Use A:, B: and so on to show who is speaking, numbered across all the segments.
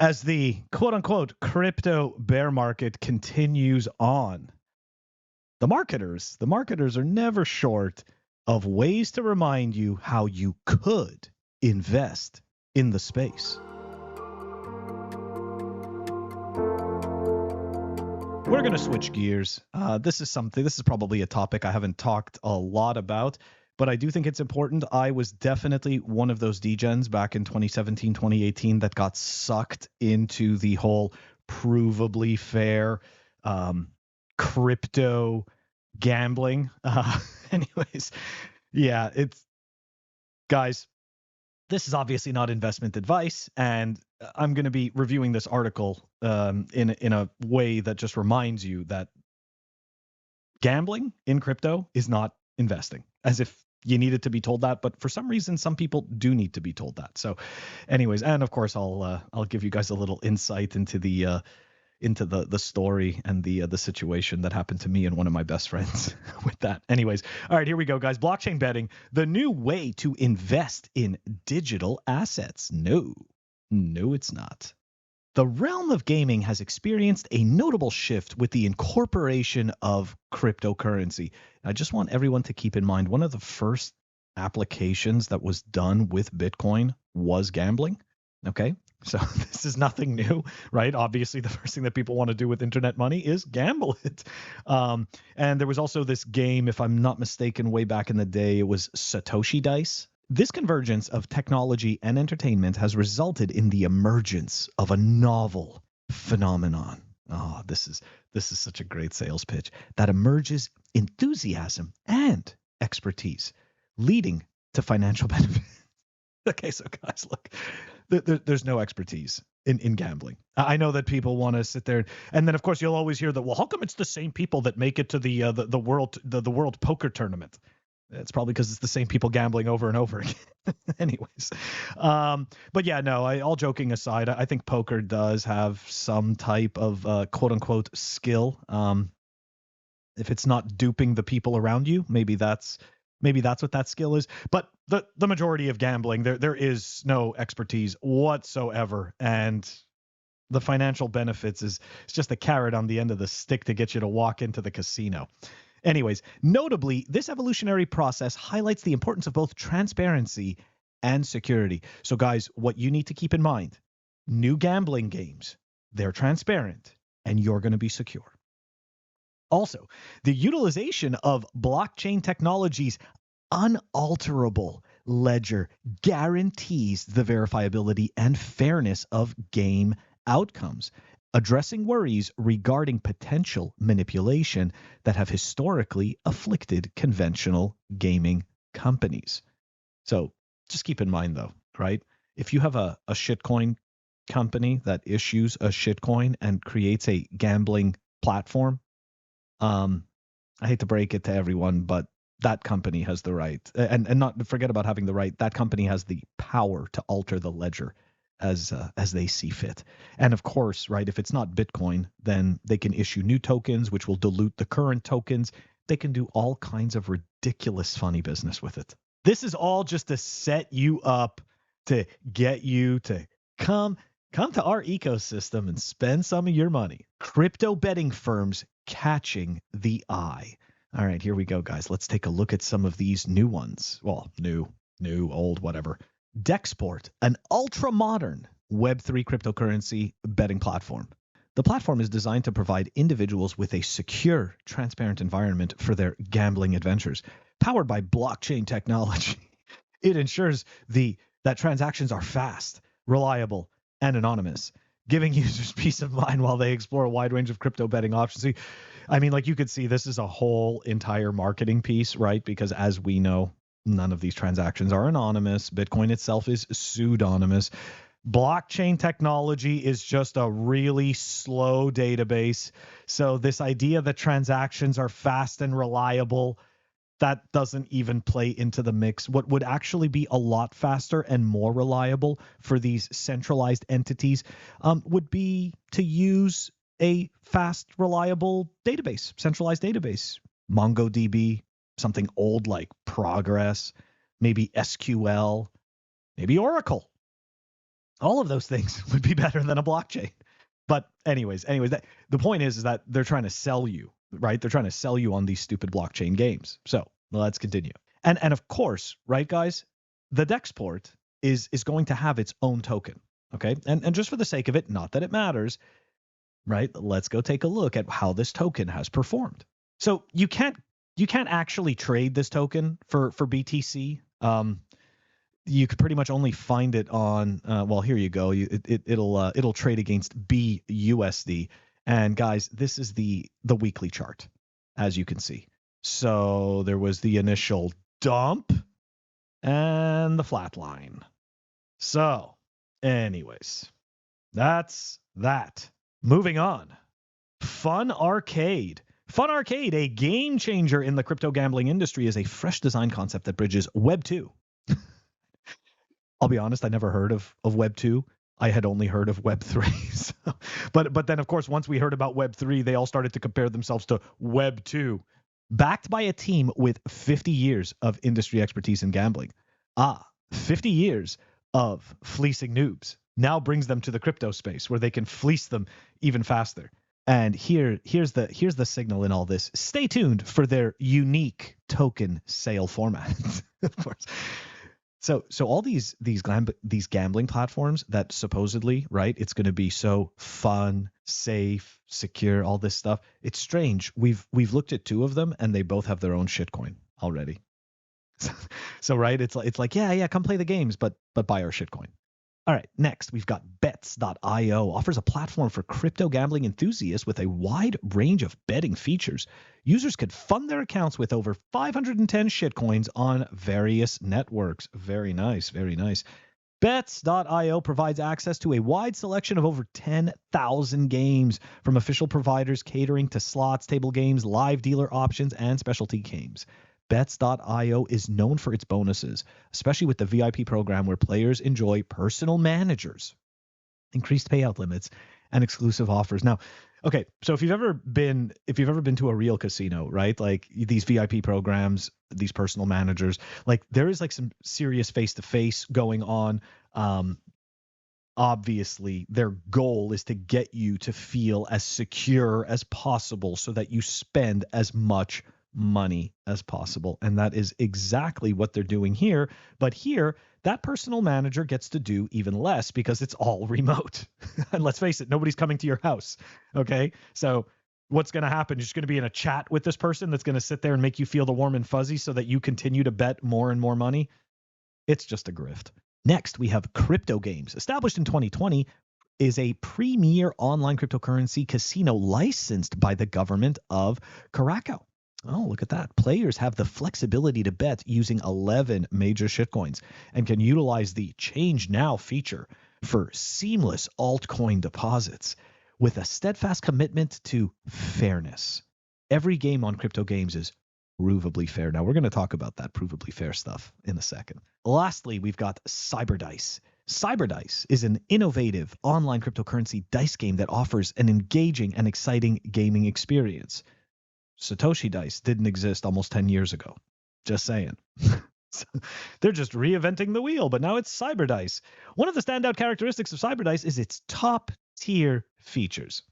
A: As the quote-unquote crypto bear market continues on, the marketers are never short of ways to remind you how you could invest in the space. We're going to switch gears. This is probably a topic I haven't talked a lot about, but I do think it's important. I was definitely one of those degens back in 2017, 2018 that got sucked into the whole provably fair crypto gambling. Anyways, yeah, guys, this is obviously not investment advice, and I'm going to be reviewing this article in a way that just reminds you that gambling in crypto is not investing, as if you needed to be told that, but for some reason, some people do need to be told that. So anyways, and of course, I'll give you guys a little insight into the story and the situation that happened to me and one of my best friends with that. Anyways, all right, here we go, guys. Blockchain betting, the new way to invest in digital assets. No, it's not. The realm of gaming has experienced a notable shift with the incorporation of cryptocurrency. I just want everyone to keep in mind, one of the first applications that was done with Bitcoin was gambling. Okay, so this is nothing new, right? Obviously, the first thing that people want to do with internet money is gamble it. And there was also this game, if I'm not mistaken, way back in the day, it was Satoshi Dice. This convergence of technology and entertainment has resulted in the emergence of a novel phenomenon. Oh, this is such a great sales pitch that emerges enthusiasm and expertise, leading to financial benefit. Okay, so guys, look, there's no expertise in gambling. I know that people want to sit there, and then of course you'll always hear that. Well, how come it's the same people that make it to the world poker tournament? It's probably because it's the same people gambling over and over again. Anyways, but yeah, no. All joking aside, I think poker does have some type of quote unquote skill. If it's not duping the people around you, maybe that's what that skill is. But the majority of gambling, there is no expertise whatsoever, and the financial benefits is just a carrot on the end of the stick to get you to walk into the casino. Anyways, notably, this evolutionary process highlights the importance of both transparency and security. So guys, what you need to keep in mind, new gambling games, they're transparent and you're going to be secure. Also, the utilization of blockchain technology's unalterable ledger guarantees the verifiability and fairness of game outcomes, addressing worries regarding potential manipulation that have historically afflicted conventional gaming companies. So just keep in mind, though, right? If you have a shitcoin company that issues a shitcoin and creates a gambling platform, I hate to break it to everyone, but that company has the right, and not forget about having the right, that company has the power to alter the ledger as they see fit. And of course, right, if it's not Bitcoin, then they can issue new tokens, which will dilute the current tokens. They can do all kinds of ridiculous, funny business with it. This is all just to set you up to get you to come to our ecosystem and spend some of your money. Crypto betting firms catching the eye. All right, here we go, guys. Let's take a look at some of these new ones. Well, new, old, whatever. Dexport, an ultra-modern Web3 cryptocurrency betting platform. The platform is designed to provide individuals with a secure, transparent environment for their gambling adventures. Powered by blockchain technology, it ensures that transactions are fast, reliable, and anonymous, giving users peace of mind while they explore a wide range of crypto betting options. See, I mean, like you could see, this is a whole entire marketing piece, right? Because as we know, none of these transactions are anonymous. Bitcoin itself is pseudonymous. Blockchain technology is just a really slow database. So this idea that transactions are fast and reliable, that doesn't even play into the mix. What would actually be a lot faster and more reliable for these centralized entities would be to use a fast, reliable database, centralized database. MongoDB, something old like Progress, maybe SQL, maybe Oracle. All of those things would be better than a blockchain. But anyways, the point is that they're trying to sell you, right? They're trying to sell you on these stupid blockchain games. So let's continue. And of course, right, guys, the Dexport is going to have its own token. Okay. And just for the sake of it, not that it matters, right? Let's go take a look at how this token has performed. So you can't actually trade this token for BTC. You could pretty much only find it on. Well, here you go. It'll trade against BUSD. And guys, this is the weekly chart, as you can see. So there was the initial dump and the flat line. So, anyways, that's that. Moving on. Fun Arcade. Fun Arcade, a game changer in the crypto gambling industry, is a fresh design concept that bridges Web 2. I'll be honest, I never heard of Web 2. I had only heard of Web 3. So, but then, of course, once we heard about Web 3, they all started to compare themselves to Web 2. Backed by a team with 50 years of industry expertise in gambling. 50 years of fleecing noobs now brings them to the crypto space where they can fleece them even faster. And here's the signal in all this. Stay tuned for their unique token sale format, of course. So all these gambling platforms that supposedly, right, it's going to be so fun, safe, secure, all this stuff. It's strange. We've looked at 2 of them and they both have their own shitcoin already. So right, it's like yeah, come play the games, but buy our shitcoin. All right, next we've got bets.io, offers a platform for crypto gambling enthusiasts with a wide range of betting features. Users could fund their accounts with over 510 shitcoins on various networks. Very nice, very nice. Bets.io provides access to a wide selection of over 10,000 games, from official providers catering to slots, table games, live dealer options, and specialty games. Bets.io is known for its bonuses, especially with the VIP program where players enjoy personal managers, increased payout limits, and exclusive offers. Now, okay, so if you've ever been to a real casino, right? Like these VIP programs, these personal managers, like there is like some serious face-to-face going on. Obviously, their goal is to get you to feel as secure as possible so that you spend as much money as possible. And that is exactly what they're doing here. But here, that personal manager gets to do even less because it's all remote. And let's face it, nobody's coming to your house. Okay. So what's going to happen? You're just going to be in a chat with this person that's going to sit there and make you feel the warm and fuzzy so that you continue to bet more and more money. It's just a grift. Next, we have crypto games. Established in 2020, is a premier online cryptocurrency casino licensed by the government of Curacao. Oh, look at that. Players have the flexibility to bet using 11 major shitcoins and can utilize the Change Now feature for seamless altcoin deposits with a steadfast commitment to fairness. Every game on crypto games is provably fair. Now, we're going to talk about that provably fair stuff in a second. Lastly, we've got CyberDice. CyberDice is an innovative online cryptocurrency dice game that offers an engaging and exciting gaming experience. Satoshi Dice didn't exist almost 10 years ago. Just saying. So they're just reinventing the wheel, but now it's CyberDice. One of the standout characteristics of CyberDice is its top-tier features.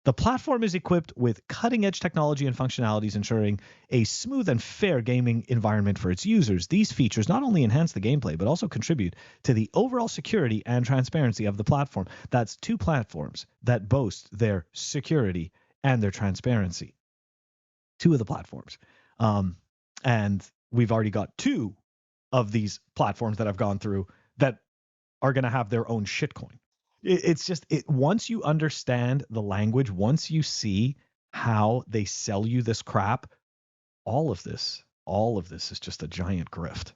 A: The platform is equipped with cutting-edge technology and functionalities, ensuring a smooth and fair gaming environment for its users. These features not only enhance the gameplay, but also contribute to the overall security and transparency of the platform. That's 2 platforms that boast their security and their transparency. 2 of the platforms. And we've already got 2 of these platforms that I've gone through that are going to have their own shitcoin. It's just, once you understand the language, once you see how they sell you this crap, all of this is just a giant grift.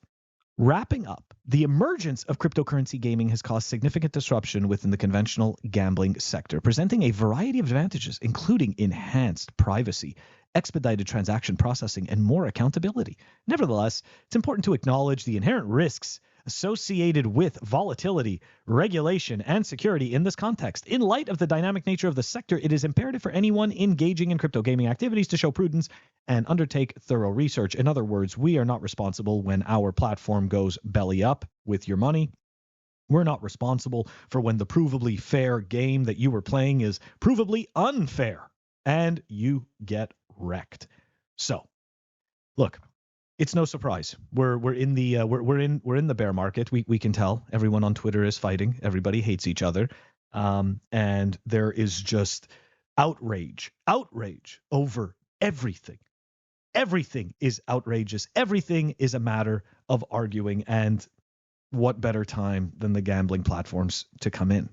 A: Wrapping up, the emergence of cryptocurrency gaming has caused significant disruption within the conventional gambling sector, presenting a variety of advantages, including enhanced privacy, expedited transaction processing, and more accountability. Nevertheless, it's important to acknowledge the inherent risks associated with volatility, regulation, and security in this context. In light of the dynamic nature of the sector, it is imperative for anyone engaging in crypto gaming activities to show prudence and undertake thorough research. In other words, we are not responsible when our platform goes belly up with your money. We're not responsible for when the provably fair game that you were playing is provably unfair and you get wrecked. So, look, it's no surprise. We're in the bear market. We can tell everyone on Twitter is fighting. Everybody hates each other, and there is just outrage over everything. Everything is outrageous. Everything is a matter of arguing. And what better time than the gambling platforms to come in,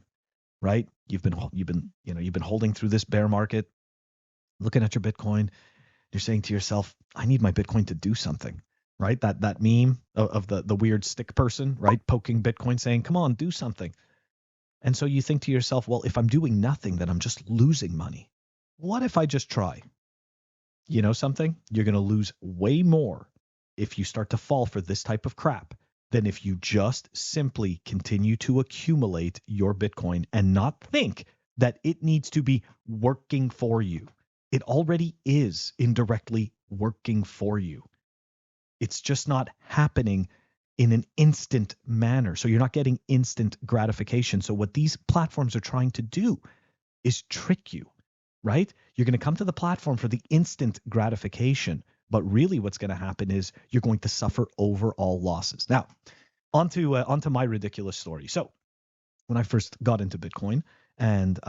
A: right? You've been holding through this bear market, looking at your Bitcoin. You're saying to yourself, I need my Bitcoin to do something, right? That meme of the weird stick person, right? Poking Bitcoin saying, come on, do something. And so you think to yourself, well, if I'm doing nothing, then I'm just losing money. What if I just try? You know something? You're going to lose way more if you start to fall for this type of crap than if you just simply continue to accumulate your Bitcoin and not think that it needs to be working for you. It already is indirectly working for you. It's just not happening in an instant manner. So you're not getting instant gratification. So what these platforms are trying to do is trick you, right? You're going to come to the platform for the instant gratification, but really what's going to happen is you're going to suffer overall losses. Now, onto my ridiculous story. So when I first got into Bitcoin, and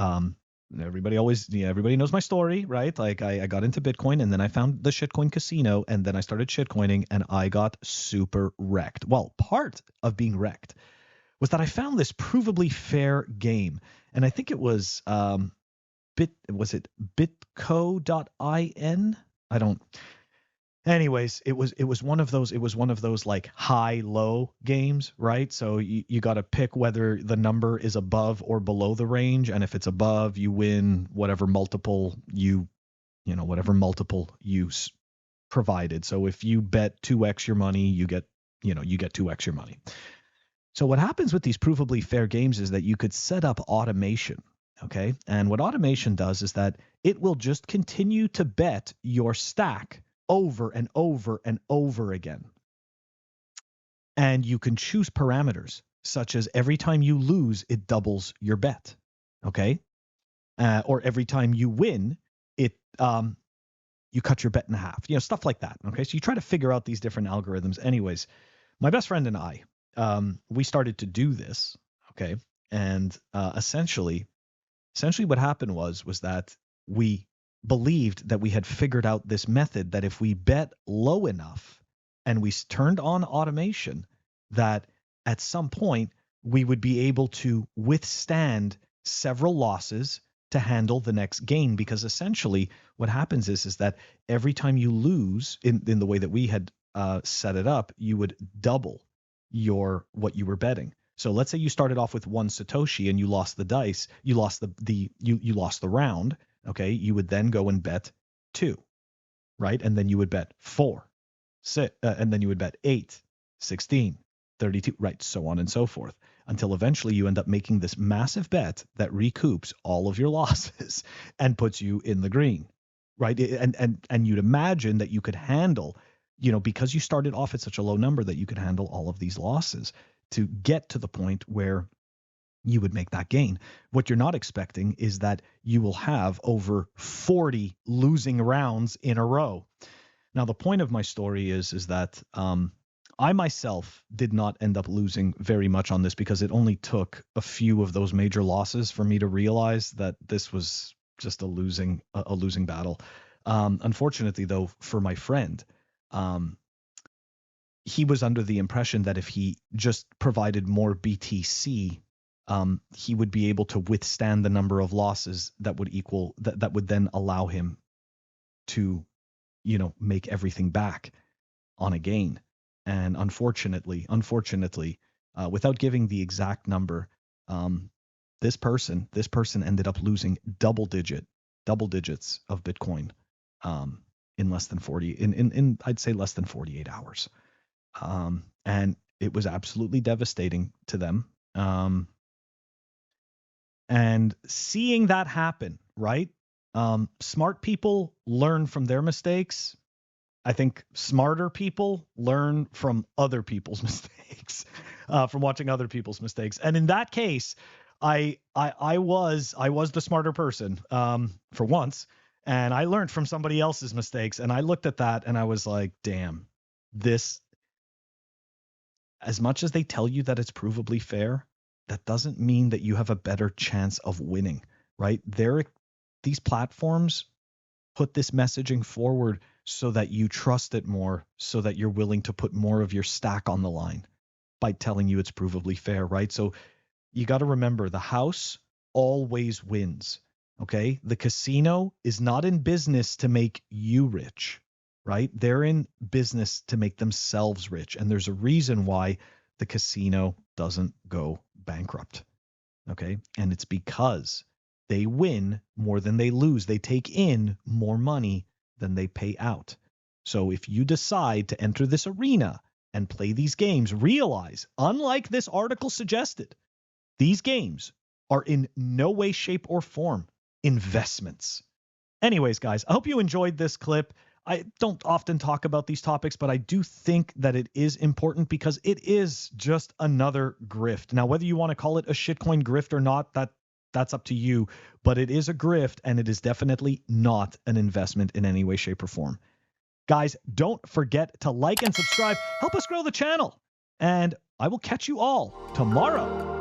A: everybody knows my story, right? Like I got into Bitcoin and then I found the shitcoin casino and then I started shitcoining and I got super wrecked. Well, part of being wrecked was that I found this provably fair game. And I think it was bitco.in? I don't. Anyways, it was one of those like high-low games, right? So you got to pick whether the number is above or below the range, and if it's above, you win whatever multiple you provided. So if you bet 2x your money, you get 2x your money. So what happens with these provably fair games is that you could set up automation, okay? And what automation does is that it will just continue to bet your stack over and over and over again. And you can choose parameters such as every time you lose, it doubles your bet, okay? Or every time you win, you cut your bet in half, stuff like that, okay? So you try to figure out these different algorithms. Anyways, my best friend and I, we started to do this, okay? And essentially what happened was that we believed that we had figured out this method that if we bet low enough and we turned on automation, that at some point we would be able to withstand several losses to handle the next gain. Because essentially what happens is that every time you lose in the way that we had set it up, you would double what you were betting. So let's say you started off with 1 Satoshi and you lost the dice, you lost you lost the round. Okay, you would then go and bet 2, right? And then you would bet 4, 6, and then you would bet 8, 16, 32, right? So on and so forth, until eventually you end up making this massive bet that recoups all of your losses and puts you in the green, right? And you'd imagine that you could handle, because you started off at such a low number, that you could handle all of these losses to get to the point where you would make that gain. What you're not expecting is that you will have over 40 losing rounds in a row. Now, the point of my story is that I myself did not end up losing very much on this, because it only took a few of those major losses for me to realize that this was just a losing battle. Unfortunately, though, for my friend, he was under the impression that if he just provided more BTC, he would be able to withstand the number of losses that would then allow him to, make everything back on a gain. And unfortunately, without giving the exact number, this person ended up losing double digits of Bitcoin in less than 40 I'd say less than 48 hours. And it was absolutely devastating to them. And seeing that happen, right? Smart people learn from their mistakes. I think smarter people learn from other people's mistakes. from watching other people's mistakes. And in that case, I was the smarter person for once, and I learned from somebody else's mistakes. And I looked at that and I was like, damn, this, as much as they tell you that it's provably fair, that doesn't mean that you have a better chance of winning, right? These platforms put this messaging forward so that you trust it more, so that you're willing to put more of your stack on the line by telling you it's provably fair, right? So you got to remember, the house always wins, okay? The casino is not in business to make you rich, right? They're in business to make themselves rich. And there's a reason why the casino doesn't go bankrupt, okay? And it's because they win more than they lose. They take in more money than they pay out. So if you decide to enter this arena and play these games, realize, unlike this article suggested, these games are in no way, shape, or form investments. Anyways, guys, I hope you enjoyed this clip. I don't often talk about these topics, but I do think that it is important because it is just another grift. Now, whether you want to call it a shitcoin grift or not, that's up to you, but it is a grift, and it is definitely not an investment in any way, shape, or form. Guys, don't forget to like and subscribe. Help us grow the channel, and I will catch you all tomorrow.